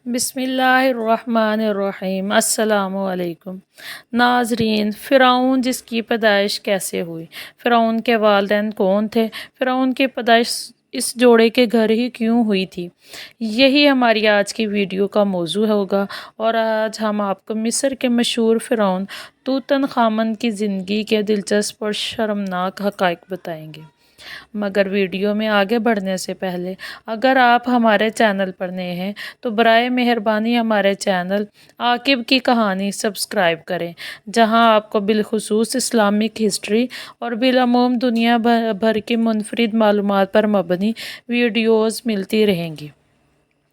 بسم اللہ الرحمن الرحیم۔ السلام علیکم ناظرین۔ فرعون جس کی پیدائش کیسے ہوئی؟ فرعون کے والدین کون تھے؟ فرعون کی پیدائش اس جوڑے کے گھر ہی کیوں ہوئی تھی؟ یہی ہماری آج کی ویڈیو کا موضوع ہوگا، اور آج ہم آپ کو مصر کے مشہور فرعون توت عنخ آمن کی زندگی کے دلچسپ اور شرمناک حقائق بتائیں گے۔ مگر ویڈیو میں آگے بڑھنے سے پہلے اگر آپ ہمارے چینل پر نئے ہیں تو برائے مہربانی ہمارے چینل عاقب کی کہانی سبسکرائب کریں، جہاں آپ کو بالخصوص اسلامک ہسٹری اور بالعموم دنیا بھر کی منفرد معلومات پر مبنی ویڈیوز ملتی رہیں گی۔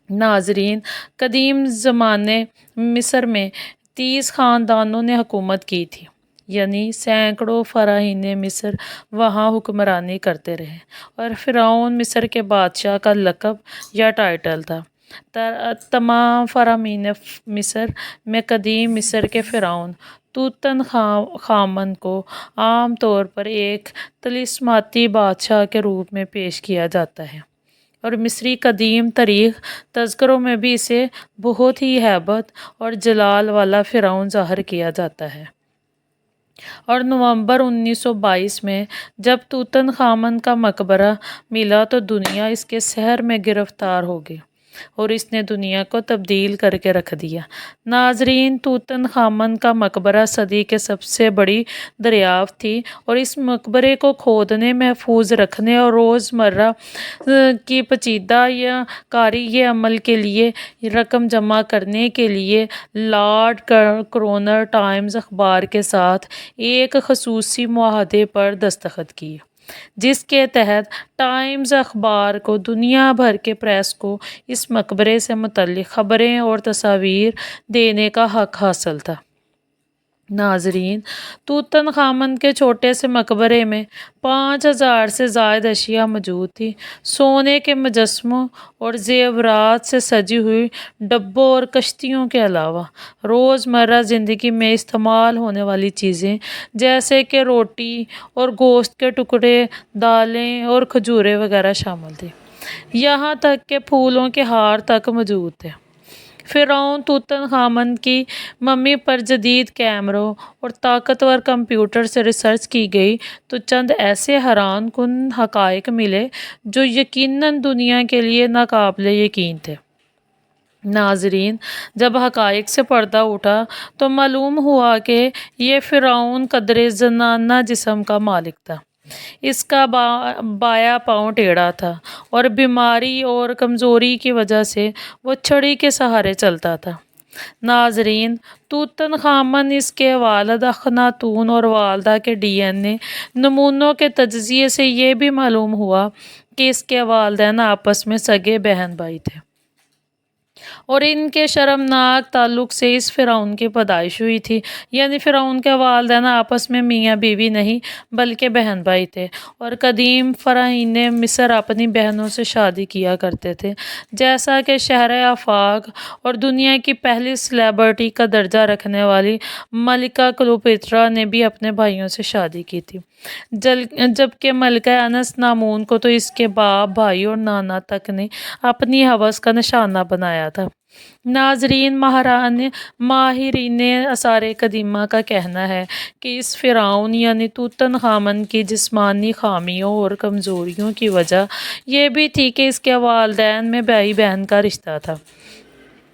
ناظرین، قدیم زمانے مصر میں 30 خاندانوں نے حکومت کی تھی، یعنی سینکڑوں فراہین مصر وہاں حکمرانی کرتے رہے، اور فرعون مصر کے بادشاہ کا لقب یا ٹائٹل تھا۔ تمام فراہین مصر میں قدیم مصر کے فرعون توت عنخ آمن کو عام طور پر ایک طلسماتی بادشاہ کے روپ میں پیش کیا جاتا ہے، اور مصری قدیم تاریخ تذکروں میں بھی اسے بہت ہی ہیبت اور جلال والا فرعون ظاہر کیا جاتا ہے۔ اور نومبر 1922 میں جب توت عنخ آمن کا مقبرہ ملا تو دنیا اس کے سحر میں گرفتار ہو گئی، اور اس نے دنیا کو تبدیل کر کے رکھ دیا۔ ناظرین، توت عنخ آمن کا مقبرہ صدی کی سب سے بڑی دریافت تھی، اور اس مقبرے کو کھودنے، محفوظ رکھنے اور روزمرہ کی پیچیدہ یا کاری عمل کے لیے رقم جمع کرنے کے لیے لارڈ کرونر ٹائمز اخبار کے ساتھ ایک خصوصی معاہدے پر دستخط کیے، جس کے تحت ٹائمز اخبار کو دنیا بھر کے پریس کو اس مقبرے سے متعلق خبریں اور تصاویر دینے کا حق حاصل تھا۔ ناظرین، توت عنخ آمن کے چھوٹے سے مقبرے میں 5000 سے زائد اشیاء موجود تھی۔ سونے کے مجسموں اور زیورات سے سجی ہوئی ڈبوں اور کشتیوں کے علاوہ روزمرہ زندگی میں استعمال ہونے والی چیزیں جیسے کہ روٹی اور گوشت کے ٹکڑے، دالیں اور کھجوریں وغیرہ شامل تھی۔ یہاں تک کہ پھولوں کے ہار تک موجود تھے۔ فرعون توت عنخ آمن کی ممی پر جدید کیمروں اور طاقتور کمپیوٹر سے ریسرچ کی گئی تو چند ایسے حیران کن حقائق ملے جو یقیناً دنیا کے لیے ناقابل یقین تھے۔ ناظرین، جب حقائق سے پردہ اٹھا تو معلوم ہوا کہ یہ فرعون قدرے زنانہ جسم کا مالک تھا۔ اس کا بایاں پاؤں ٹیڑھا تھا، اور بیماری اور کمزوری کی وجہ سے وہ چھڑی کے سہارے چلتا تھا۔ ناظرین، توت عنخ آمن، اس کے والد اخناتون اور والدہ کے ڈی این اے نمونوں کے تجزیے سے یہ بھی معلوم ہوا کہ اس کے والدین آپس میں سگے بہن بھائی تھے، اور ان کے شرمناک تعلق سے اس فرعون کی پیدائش ہوئی تھی۔ یعنی فرعون کے والدین آپس میں میاں بیوی نہیں بلکہ بہن بھائی تھے، اور قدیم فراہین مصر اپنی بہنوں سے شادی کیا کرتے تھے، جیسا کہ شہر آفاق اور دنیا کی پہلی سلیبرٹی کا درجہ رکھنے والی ملکہ کلیوپیٹرا نے بھی اپنے بھائیوں سے شادی کی تھی، جبکہ ملکہ انس نامون کو تو اس کے باپ، بھائی اور نانا تک نے اپنی ہوس کا نشانہ بنایا تھا۔ ناظرین، ماہرین آثار قدیمہ کا کہنا ہے کہ اس فرعون یعنی توت عنخ آمن کی جسمانی خامیوں اور کمزوریوں کی وجہ یہ بھی تھی کہ اس کے والدین میں بھائی بہن کا رشتہ تھا،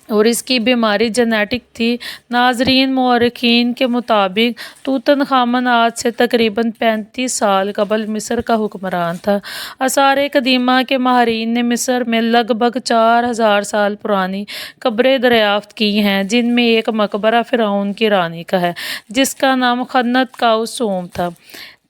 اور اس کی بیماری جینیٹک تھی۔ ناظرین، مورخین کے مطابق توت عنخ آمن آج سے تقریباً 35 سال قبل مصر کا حکمران تھا۔ آثار قدیمہ کے ماہرین نے مصر میں لگ بھگ 4000 سال پرانی قبریں دریافت کی ہیں، جن میں ایک مقبرہ فرعون کی رانی کا ہے جس کا نام خنت کاؤ سوم تھا۔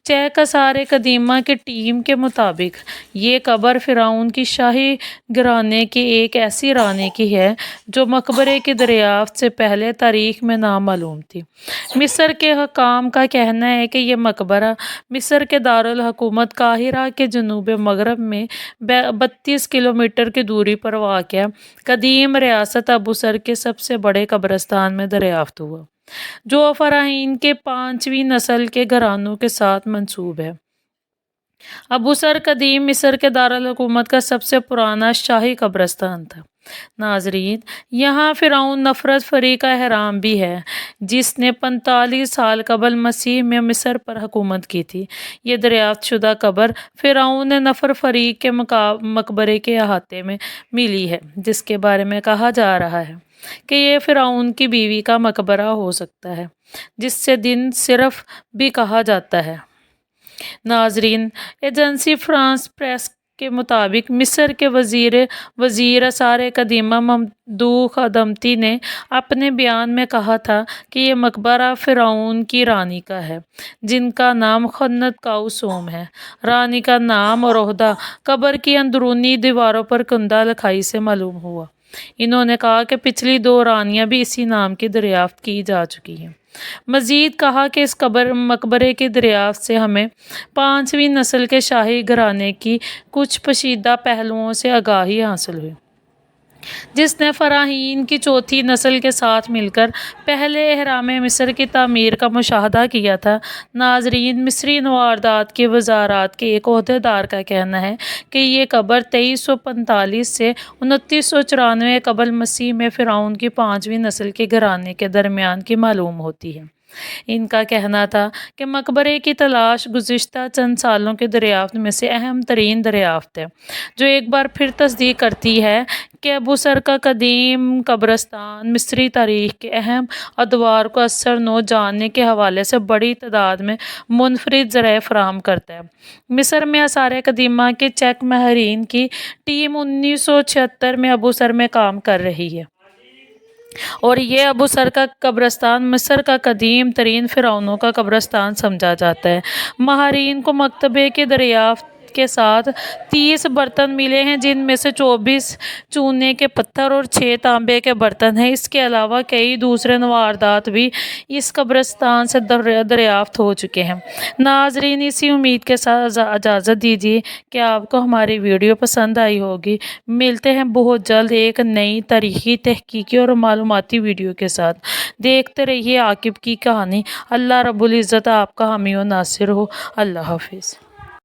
چیک آثار قدیمہ کی ٹیم کے مطابق یہ قبر فرعون کی شاہی گھرانے کی ایک ایسی رانی کی ہے جو مقبرے کی دریافت سے پہلے تاریخ میں نامعلوم تھی۔ مصر کے حکام کا کہنا ہے کہ یہ مقبرہ مصر کے دارالحکومت قاہرہ کے جنوب مغرب میں 32 کلومیٹر کی دوری پر واقع قدیم ریاست ابوسر کے سب سے بڑے قبرستان میں دریافت ہوا، جو فراہین کے 5ویں نسل کے گھرانوں کے ساتھ منسوب ہے۔ ابوسر قدیم مصر کے دارالحکومت کا سب سے پرانا شاہی قبرستان تھا۔ ناظرین، یہاں فرعون نفرت فری کا احرام بھی ہے، جس نے 45 سال قبل مسیح میں مصر پر حکومت کی تھی۔ یہ دریافت شدہ قبر فرعون نفر فری کے مقبرے کے احاطے میں ملی ہے، جس کے بارے میں کہا جا رہا ہے کہ یہ فرعون کی بیوی کا مقبرہ ہو سکتا ہے، جس سے دن صرف بھی کہا جاتا ہے۔ ناظرین، ایجنسی فرانس پریس کے مطابق مصر کے وزیر آثار قدیمہ ممدوح ادمتی نے اپنے بیان میں کہا تھا کہ یہ مقبرہ فرعون کی رانی کا ہے، جن کا نام خنت کاؤسوم ہے۔ رانی کا نام اور عہدہ قبر کی اندرونی دیواروں پر کندہ لکھائی سے معلوم ہوا۔ انہوں نے کہا کہ پچھلی 2 رانیاں بھی اسی نام کی دریافت کی جا چکی ہیں۔ مزید کہا کہ اس مقبرے کی دریافت سے ہمیں 5ویں نسل کے شاہی گھرانے کی کچھ پوشیدہ پہلوؤں سے آگاہی حاصل ہوئی، جس نے فراہین کی 4تھی نسل کے ساتھ مل کر پہلے اہرام مصر کی تعمیر کا مشاہدہ کیا تھا۔ ناظرین، مصری نواردات کی وزارت کے ایک عہدیدار کا کہنا ہے کہ یہ قبر 2345 سے 2994 قبل مسیح میں فرعون کی 5ویں نسل کے گھرانے کے درمیان کی معلوم ہوتی ہے۔ ان کا کہنا تھا کہ مقبرے کی تلاش گزشتہ چند سالوں کی دریافت میں سے اہم ترین دریافت ہے، جو ایک بار پھر تصدیق کرتی ہے کہ ابو سر کا قدیم قبرستان مصری تاریخ کے اہم ادوار کو اثر نو جاننے کے حوالے سے بڑی تعداد میں منفرد ذرائع فراہم کرتا ہے۔ مصر میں آثار قدیمہ کے چیک ماہرین کی ٹیم 1976 میں ابو سر میں کام کر رہی ہے، اور یہ ابو سر کا قبرستان مصر کا قدیم ترین فرعونوں کا قبرستان سمجھا جاتا ہے۔ ماہرین کو مکتبے کی دریافت کے ساتھ 30 برتن ملے ہیں، جن میں سے 24 چونے کے پتھر اور 6 تانبے کے برتن ہیں۔ اس کے علاوہ کئی دوسرے نواردات بھی اس قبرستان سے دریافت ہو چکے ہیں۔ ناظرین، اسی امید کے ساتھ اجازت دیجیے کہ آپ کو ہماری ویڈیو پسند آئی ہوگی۔ ملتے ہیں بہت جلد ایک نئی تاریخی، تحقیقی اور معلوماتی ویڈیو کے ساتھ۔ دیکھتے رہیے عاقب کی کہانی۔ اللہ رب العزت آپ کا حامی و ناصر ہو۔ اللہ حافظ۔